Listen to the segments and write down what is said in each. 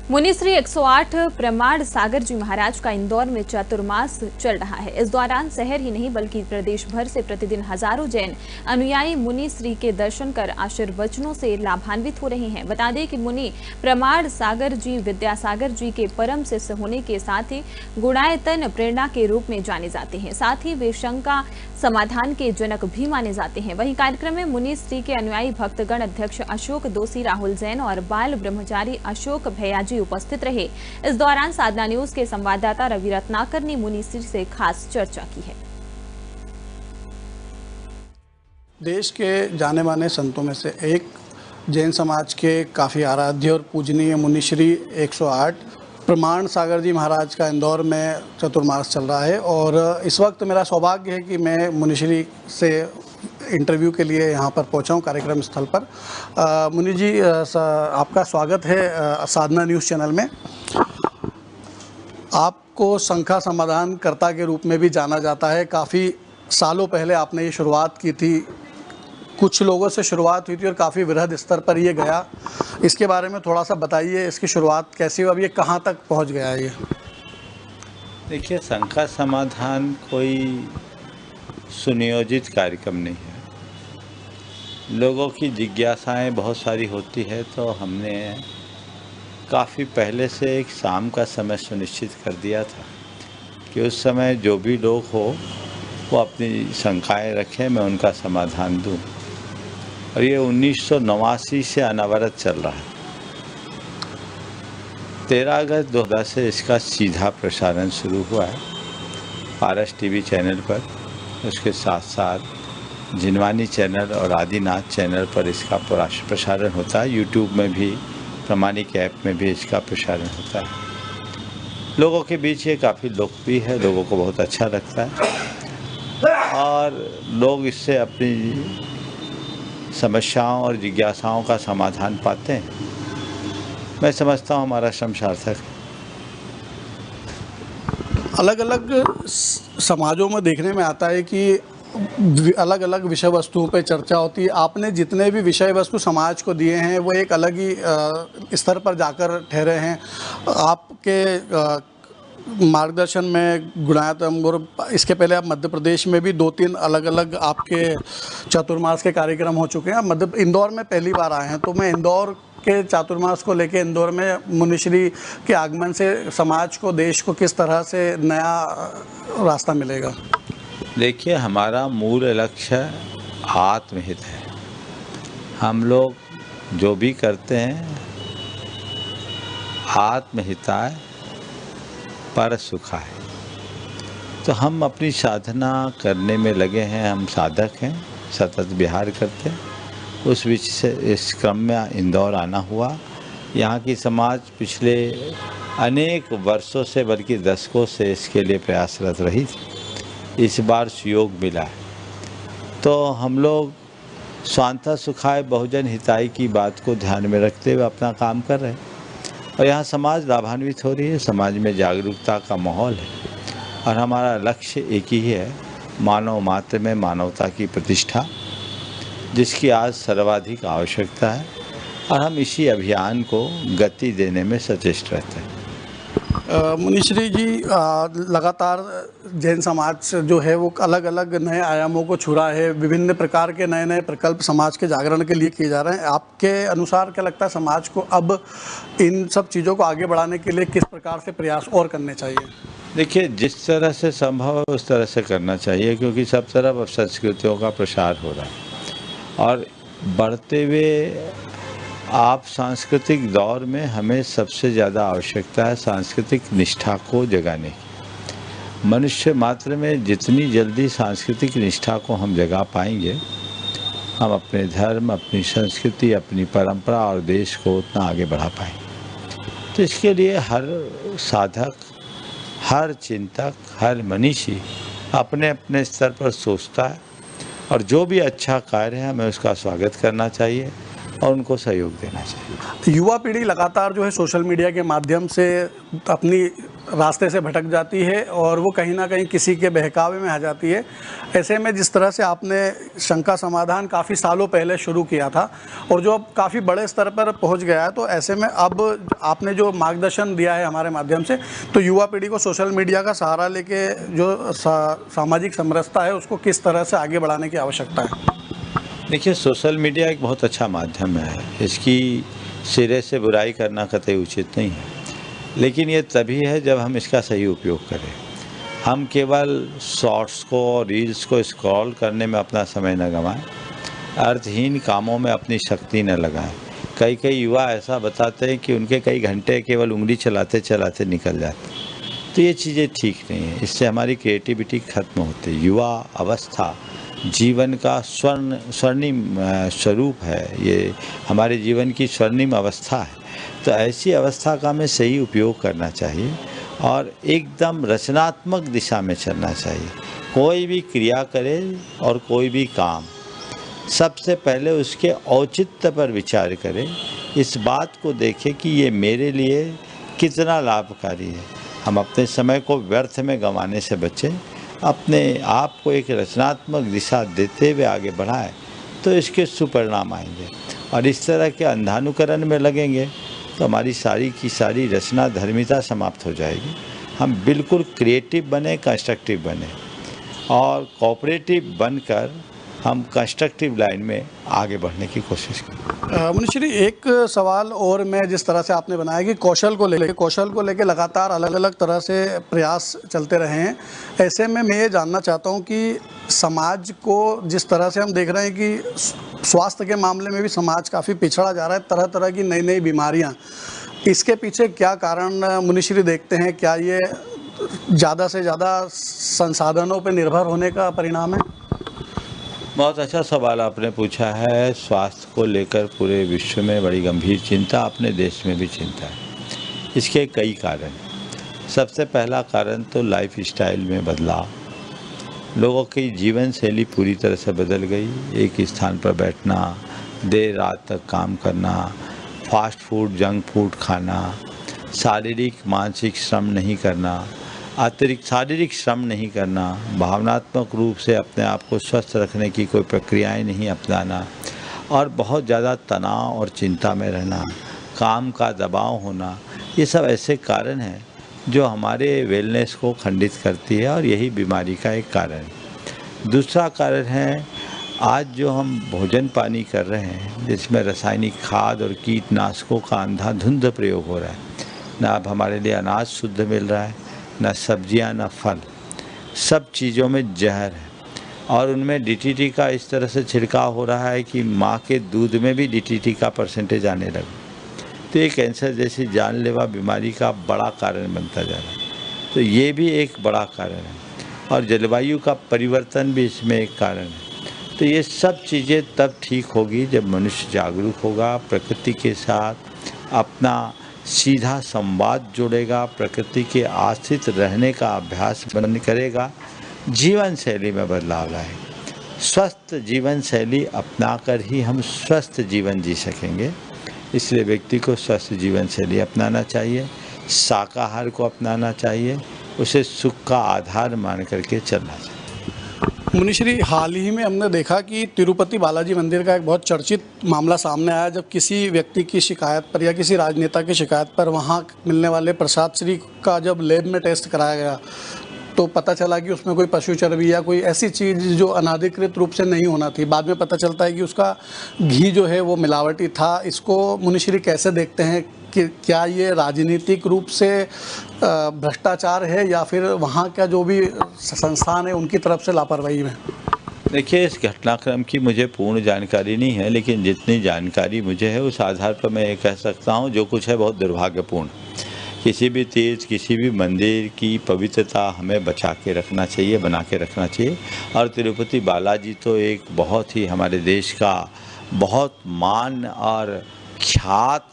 मुनिश्री 108 प्रमाण सागर जी महाराज का इंदौर में चातुर्मास चल रहा है। इस दौरान शहर ही नहीं बल्कि प्रदेश भर से प्रतिदिन हजारों जैन अनुयायी मुनिश्री के दर्शन कर आशीर्वचनों से लाभान्वित हो रहे हैं। बता दें कि मुनि प्रमाण सागर जी विद्यासागर जी के परम शिष्य होने के साथ ही गुणायतन प्रेरणा के रूप में जाने जाते हैं। साथ ही वे शंका समाधान के जनक भी माने जाते हैं। वहीं कार्यक्रम में मुनिश्री के अनुयायी भक्तगण अध्यक्ष अशोक दोषी, राहुल जैन और बाल ब्रह्मचारी अशोक भैयाजी उपस्थित रहे। इस दौरान साधना न्यूज के संवाददाता रवि रत्नाकर ने मुनिश्री से खास चर्चा की है। देश के जाने माने संतों में से एक जैन समाज के काफ़ी आराध्य और पूजनीय मुनिश्री 108 प्रमाण सागर जी महाराज का इंदौर में चतुर्मास चल रहा है और इस वक्त मेरा सौभाग्य है कि मैं मुनिश्री से इंटरव्यू के लिए यहाँ पर पहुँचा हूँ कार्यक्रम स्थल पर। मुनि जी, आपका स्वागत है साधना न्यूज़ चैनल में। आपको शंका समाधान कर्ता के रूप में भी जाना जाता है। काफ़ी सालों पहले आपने ये शुरुआत की थी, कुछ लोगों से शुरुआत हुई थी और काफ़ी वृहद स्तर पर ये गया। इसके बारे में थोड़ा सा बताइए, इसकी शुरुआत कैसी हुई, अब ये कहाँ तक पहुँच गया है? ये देखिए, शंका समाधान कोई सुनियोजित कार्यक्रम नहीं है। लोगों की जिज्ञासाएं बहुत सारी होती है, तो हमने काफ़ी पहले से एक शाम का समय सुनिश्चित कर दिया था कि उस समय जो भी लोग हो वो अपनी शंकाएं रखें, मैं उनका समाधान दूं। और ये 1989 से अनवरत चल रहा है। 13 अगस्त 2010 से इसका सीधा प्रसारण शुरू हुआ है पारस टीवी चैनल पर। उसके साथ साथ जिनवानी चैनल और आदिनाथ चैनल पर इसका प्रसारण होता है। यूट्यूब में भी, प्रमाणिक ऐप में भी इसका प्रसारण होता है। लोगों के बीच ये काफ़ी लोकप्रिय है, लोगों को बहुत अच्छा लगता है और लोग इससे अपनी समस्याओं और जिज्ञासाओं का समाधान पाते हैं। मैं समझता हूँ हमारा श्रम सार्थक है। अलग अलग समाजों में देखने में आता है कि अलग अलग विषय वस्तुओं पर चर्चा होती है। आपने जितने भी विषय वस्तु समाज को दिए हैं वो एक अलग ही स्तर पर जाकर ठहरे हैं। आपके मार्गदर्शन में गुणायतन और इसके पहले आप मध्य प्रदेश में भी 2-3 अलग अलग आपके चातुर्मास के कार्यक्रम हो चुके हैं। आप इंदौर में पहली बार आए हैं, तो मैं इंदौर के चातुर्मास को लेके, इंदौर में मुनिश्री के आगमन से समाज को, देश को किस तरह से नया रास्ता मिलेगा? देखिए, हमारा मूल लक्ष्य आत्महित है। हम लोग जो भी करते हैं आत्महिताय पर सुखाय। तो हम अपनी साधना करने में लगे हैं, हम साधक हैं, सतत विहार करते हैं। उस बीच से इस क्रम में इंदौर आना हुआ। यहाँ की समाज पिछले अनेक वर्षों से, बल्कि दशकों से इसके लिए प्रयासरत रही थी। इस बार सुयोग मिला है, तो हम लोग स्वांतः सुखाय बहुजन हिताय की बात को ध्यान में रखते हुए अपना काम कर रहे हैं और यहाँ समाज लाभान्वित हो रही है। समाज में जागरूकता का माहौल है और हमारा लक्ष्य एक ही है, मानव मात्र में मानवता की प्रतिष्ठा, जिसकी आज सर्वाधिक आवश्यकता है और हम इसी अभियान को गति देने में सचेष्ट रहते हैं। मुनिश्री जी, लगातार जैन समाज जो है वो अलग अलग नए आयामों को छू रहा है। विभिन्न प्रकार के नए नए प्रकल्प समाज के जागरण के लिए किए जा रहे हैं। आपके अनुसार क्या लगता है, समाज को अब इन सब चीज़ों को आगे बढ़ाने के लिए किस प्रकार से प्रयास और करने चाहिए? देखिए, जिस तरह से संभव है उस तरह से करना चाहिए, क्योंकि सब तरफ अब संस्कृतियों का प्रसार हो रहा है और बढ़ते हुए आप सांस्कृतिक दौर में हमें सबसे ज़्यादा आवश्यकता है सांस्कृतिक निष्ठा को जगाने की। मनुष्य मात्र में जितनी जल्दी सांस्कृतिक निष्ठा को हम जगा पाएंगे, हम अपने धर्म, अपनी संस्कृति, अपनी परंपरा और देश को उतना आगे बढ़ा पाएंगे। तो इसके लिए हर साधक, हर चिंतक, हर मनीषी अपने अपने स्तर पर सोचता है और जो भी अच्छा कार्य है हमें उसका स्वागत करना चाहिए और उनको सहयोग देना चाहिए। युवा पीढ़ी लगातार जो है सोशल मीडिया के माध्यम से अपनी रास्ते से भटक जाती है और वो कहीं ना कहीं किसी के बहकावे में आ जाती है। ऐसे में जिस तरह से आपने शंका समाधान काफ़ी सालों पहले शुरू किया था और जो अब काफ़ी बड़े स्तर पर पहुंच गया है, तो ऐसे में अब आपने जो मार्गदर्शन दिया है हमारे माध्यम से, तो युवा पीढ़ी को सोशल मीडिया का सहारा लेके जो सामाजिक समरसता है उसको किस तरह से आगे बढ़ाने की आवश्यकता है? देखिए, सोशल मीडिया एक बहुत अच्छा माध्यम है, इसकी सिरे से बुराई करना कतई उचित नहीं है, लेकिन ये तभी है जब हम इसका सही उपयोग करें। हम केवल शॉर्ट्स को और रील्स को स्क्रॉल करने में अपना समय न गंवाएं, अर्थहीन कामों में अपनी शक्ति न लगाएं। कई युवा ऐसा बताते हैं कि उनके कई घंटे केवल उंगली चलाते चलाते निकल जाते, तो ये चीज़ें ठीक नहीं है। इससे हमारी क्रिएटिविटी खत्म होती है। युवा अवस्था जीवन का स्वर्णिम स्वरूप है, ये हमारे जीवन की स्वर्णिम अवस्था है। तो ऐसी अवस्था का हमें सही उपयोग करना चाहिए और एकदम रचनात्मक दिशा में चलना चाहिए। कोई भी क्रिया करे और कोई भी काम, सबसे पहले उसके औचित्य पर विचार करें, इस बात को देखें कि ये मेरे लिए कितना लाभकारी है। हम अपने समय को व्यर्थ में गंवाने से बचें, अपने आप को एक रचनात्मक दिशा देते हुए आगे बढ़ाएं, तो इसके सुपरिणाम आएंगे। और इस तरह के अंधानुकरण में लगेंगे तो हमारी सारी की सारी रचना धर्मिता समाप्त हो जाएगी। हम बिल्कुल क्रिएटिव बने, कंस्ट्रक्टिव बने और कोऑपरेटिव बनकर हम कंस्ट्रक्टिव लाइन में आगे बढ़ने की कोशिश करें। मनीष जी, एक सवाल और मैं जिस तरह से आपने बनाया कि कौशल को लेके लगातार अलग अलग तरह से प्रयास चलते रहे हैं, ऐसे में मैं ये जानना चाहता हूँ कि समाज को जिस तरह से हम देख रहे हैं कि स्वास्थ्य के मामले में भी समाज काफ़ी पिछड़ा जा रहा है, तरह तरह की नई नई बीमारियाँ, इसके पीछे क्या कारण मुनीश्री देखते हैं? क्या ये ज़्यादा से ज़्यादा संसाधनों पर निर्भर होने का परिणाम है? बहुत अच्छा सवाल आपने पूछा है। स्वास्थ्य को लेकर पूरे विश्व में बड़ी गंभीर चिंता, अपने देश में भी चिंता है। इसके कई कारण। सबसे पहला कारण तो लाइफ स्टाइल में बदलाव। लोगों की जीवन शैली पूरी तरह से बदल गई। एक स्थान पर बैठना, देर रात तक काम करना, फास्ट फूड जंक फूड खाना, शारीरिक मानसिक श्रम नहीं करना, अतिरिक्त शारीरिक श्रम नहीं करना, भावनात्मक रूप से अपने आप को स्वस्थ रखने की कोई प्रक्रियाएं नहीं अपनाना और बहुत ज़्यादा तनाव और चिंता में रहना, काम का दबाव होना, ये सब ऐसे कारण हैं जो हमारे वेलनेस को खंडित करती है और यही बीमारी का एक कारण है। दूसरा कारण है आज जो हम भोजन पानी कर रहे हैं, जिसमें रासायनिक खाद और कीटनाशकों का अंधाधुंध प्रयोग हो रहा है। ना अब हमारे लिए अनाज शुद्ध मिल रहा है, ना सब्जियां, ना फल, सब चीज़ों में जहर है और उनमें डीटीटी का इस तरह से छिड़काव हो रहा है कि माँ के दूध में भी डीटीटी का परसेंटेज आने लगा। तो ये कैंसर जैसी जानलेवा बीमारी का बड़ा कारण बनता जा रहा है। तो ये भी एक बड़ा कारण है और जलवायु का परिवर्तन भी इसमें एक कारण है। तो ये सब चीज़ें तब ठीक होगी जब मनुष्य जागरूक होगा, प्रकृति के साथ अपना सीधा संवाद जोड़ेगा, प्रकृति के आश्रित रहने का अभ्यास बंद करेगा, जीवन शैली में बदलाव लाएगा। स्वस्थ जीवन शैली अपनाकर ही हम स्वस्थ जीवन जी सकेंगे। इसलिए व्यक्ति को स्वस्थ जीवन शैली अपनाना चाहिए, शाकाहार को अपनाना चाहिए, उसे सुख का आधार मान करके चलना चाहिए। मुनीश्री, हाल ही में हमने देखा कि तिरुपति बालाजी मंदिर का एक बहुत चर्चित मामला सामने आया, जब किसी व्यक्ति की शिकायत पर या किसी राजनेता की शिकायत पर वहाँ मिलने वाले प्रसाद श्री का जब लैब में टेस्ट कराया गया तो पता चला कि उसमें कोई पशु चर्बी या कोई ऐसी चीज़ जो अनाधिकृत रूप से नहीं होना थी। बाद में पता चलता है कि उसका घी जो है वो मिलावटी था। इसको मुनीश्री कैसे देखते हैं कि क्या ये राजनीतिक रूप से भ्रष्टाचार है या फिर वहाँ का जो भी संस्थान है उनकी तरफ से लापरवाही है? देखिए, इस घटनाक्रम की मुझे पूर्ण जानकारी नहीं है, लेकिन जितनी जानकारी मुझे है उस आधार पर मैं ये कह सकता हूँ जो कुछ है बहुत दुर्भाग्यपूर्ण। किसी भी तीर्थ, किसी भी मंदिर की पवित्रता हमें बचा के रखना चाहिए, बना के रखना चाहिए। और तिरुपति बालाजी तो एक बहुत ही हमारे देश का बहुत मान और ख्यात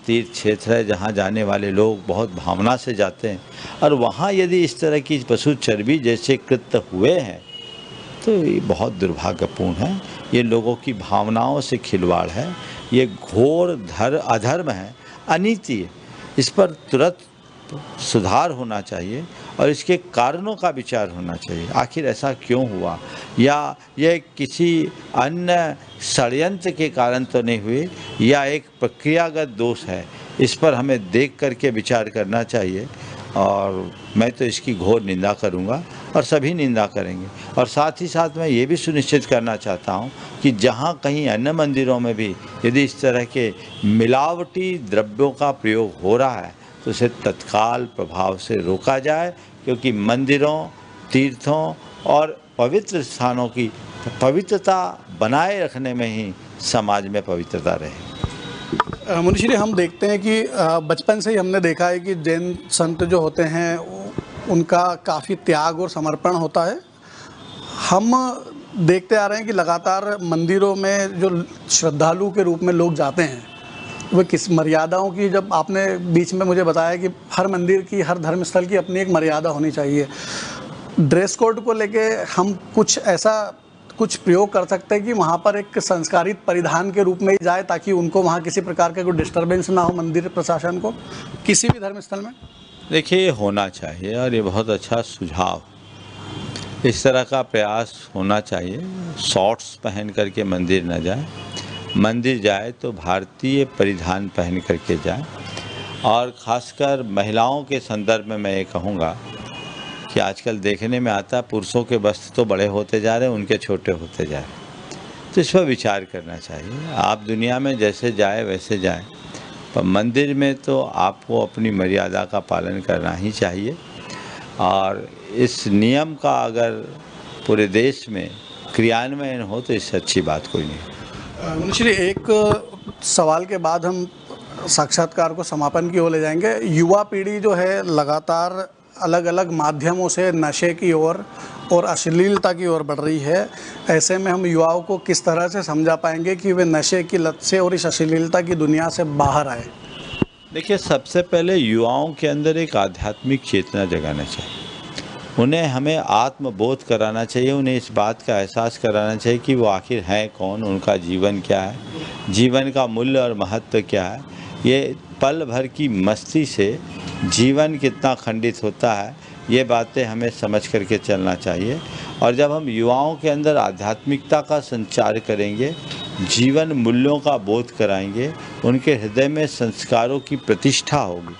तीर्थ क्षेत्र है, जहाँ जाने वाले लोग बहुत भावना से जाते हैं। और वहाँ यदि इस तरह की पशु चर्बी जैसे कृत्य हुए हैं तो ये बहुत दुर्भाग्यपूर्ण है। ये लोगों की भावनाओं से खिलवाड़ है, ये घोर अधर्म है, अनीति है। इस पर तुरंत सुधार होना चाहिए और इसके कारणों का विचार होना चाहिए। आखिर ऐसा क्यों हुआ, या यह किसी अन्य षड्यंत्र के कारण तो नहीं हुए, या एक प्रक्रियागत दोष है। इस पर हमें देख करके विचार करना चाहिए और मैं तो इसकी घोर निंदा करूंगा और सभी निंदा करेंगे। और साथ ही साथ मैं ये भी सुनिश्चित करना चाहता हूं कि जहां कहीं अन्य मंदिरों में भी यदि इस तरह के मिलावटी द्रव्यों का प्रयोग हो रहा है तो उसे तत्काल प्रभाव से रोका जाए, क्योंकि मंदिरों, तीर्थों और पवित्र स्थानों की पवित्रता बनाए रखने में ही समाज में पवित्रता रहे। मुनीश्री जी, हम देखते हैं कि बचपन से ही हमने देखा है कि जैन संत जो होते हैं उनका काफ़ी त्याग और समर्पण होता है। हम देखते आ रहे हैं कि लगातार मंदिरों में जो श्रद्धालु के रूप में लोग जाते हैं वो किस मर्यादाओं की, जब आपने बीच में मुझे बताया कि हर मंदिर की, हर धर्मस्थल की अपनी एक मर्यादा होनी चाहिए। ड्रेस कोड को लेके हम कुछ ऐसा कुछ प्रयोग कर सकते हैं कि वहाँ पर एक संस्कारित परिधान के रूप में ही जाए, ताकि उनको वहाँ किसी प्रकार का कोई डिस्टर्बेंस ना हो मंदिर प्रशासन को किसी भी धर्मस्थल में। देखिए, होना चाहिए और ये बहुत अच्छा सुझाव, इस तरह का प्रयास होना चाहिए। शॉर्ट्स पहन करके मंदिर न जाए, मंदिर जाए तो भारतीय परिधान पहन करके जाए। और ख़ासकर महिलाओं के संदर्भ में मैं ये कहूँगा कि आजकल देखने में आता है पुरुषों के वस्त्र तो बड़े होते जा रहे हैं, उनके छोटे होते जा रहे हैं। तो इस पर विचार करना चाहिए। आप दुनिया में जैसे जाए वैसे जाएं, पर मंदिर में तो आपको अपनी मर्यादा का पालन करना ही चाहिए। और इस नियम का अगर पूरे देश में क्रियान्वयन हो तो इससे अच्छी बात कोई नहीं। मुनीश्री, एक सवाल के बाद हम साक्षात्कार को समापन की ओर ले जाएंगे। युवा पीढ़ी जो है लगातार अलग अलग माध्यमों से नशे की ओर और अश्लीलता की ओर बढ़ रही है। ऐसे में हम युवाओं को किस तरह से समझा पाएंगे कि वे नशे की लत से और इस अश्लीलता की दुनिया से बाहर आए? देखिए, सबसे पहले युवाओं के अंदर एक आध्यात्मिक चेतना जगाना चाहिए। उन्हें हमें आत्मबोध कराना चाहिए, उन्हें इस बात का एहसास कराना चाहिए कि वो आखिर हैं कौन, उनका जीवन क्या है, जीवन का मूल्य और महत्व क्या है। ये पल भर की मस्ती से जीवन कितना खंडित होता है, ये बातें हमें समझ करके चलना चाहिए। और जब हम युवाओं के अंदर आध्यात्मिकता का संचार करेंगे, जीवन मूल्यों का बोध कराएंगे, उनके हृदय में संस्कारों की प्रतिष्ठा होगी,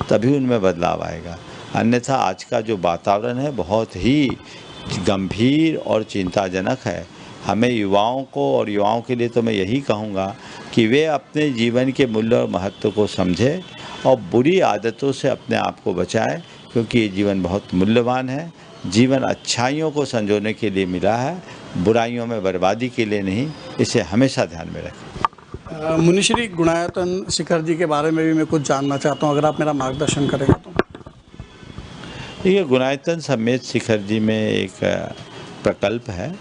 तभी उनमें बदलाव आएगा। अन्यथा आज का जो वातावरण है बहुत ही गंभीर और चिंताजनक है। हमें युवाओं को, और युवाओं के लिए तो मैं यही कहूँगा कि वे अपने जीवन के मूल्य और महत्व को समझें और बुरी आदतों से अपने आप को बचाएं, क्योंकि ये जीवन बहुत मूल्यवान है। जीवन अच्छाइयों को संजोने के लिए मिला है, बुराइयों में बर्बादी के लिए नहीं। इसे हमेशा ध्यान में रखें। मुनीश्री, गुणायतन शिखर जी के बारे में भी मैं कुछ जानना चाहता हूँ, अगर आप मेरा मार्गदर्शन करेंगे तो। देखिए, गुणायतन समेत शिखर जी में एक प्रकल्प है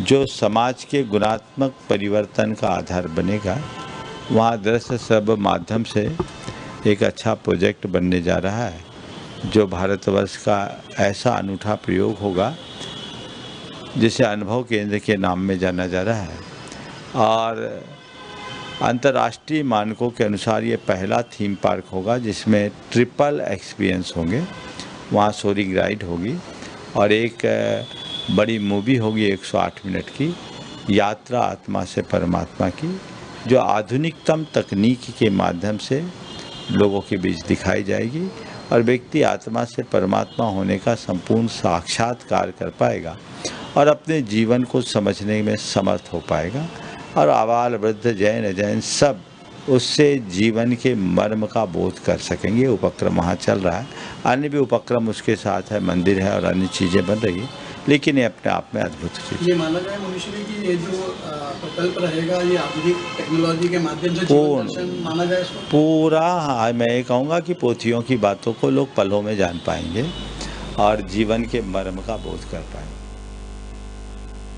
जो समाज के गुणात्मक परिवर्तन का आधार बनेगा। वहाँ दृश्य श्रव्य माध्यम से एक अच्छा प्रोजेक्ट बनने जा रहा है, जो भारतवर्ष का ऐसा अनूठा प्रयोग होगा जिसे अनुभव केंद्र के नाम में जाना जा रहा है। और अंतर्राष्ट्रीय मानकों के अनुसार ये पहला थीम पार्क होगा जिसमें ट्रिपल एक्सपीरियंस होंगे। वहाँ सोरिंग राइड होगी और एक बड़ी मूवी होगी 108 मिनट की, यात्रा आत्मा से परमात्मा की, जो आधुनिकतम तकनीक के माध्यम से लोगों के बीच दिखाई जाएगी और व्यक्ति आत्मा से परमात्मा होने का संपूर्ण साक्षात्कार कर पाएगा और अपने जीवन को समझने में समर्थ हो पाएगा। और आबाल वृद्ध जैन अजैन सब उससे जीवन के मर्म का बोध कर सकेंगे। उपक्रम वहाँ चल रहा है, अन्य भी उपक्रम उसके साथ है, मंदिर है और अन्य चीज़ें बन रही है, लेकिन ये अपने आप में अद्भुत चीज़। ये माना जाए मुनीश्री कि ये जो प्रकल्प रहेगा ये आधुनिक टेक्नोलॉजी के माध्यम से जीवन दर्शन माना जाए इसको? पूरा, हाँ, मैं ये कहूँगा कि पोथियों की बातों को लोग पलों में जान पाएंगे और जीवन के मर्म का बोध कर पाएंगे।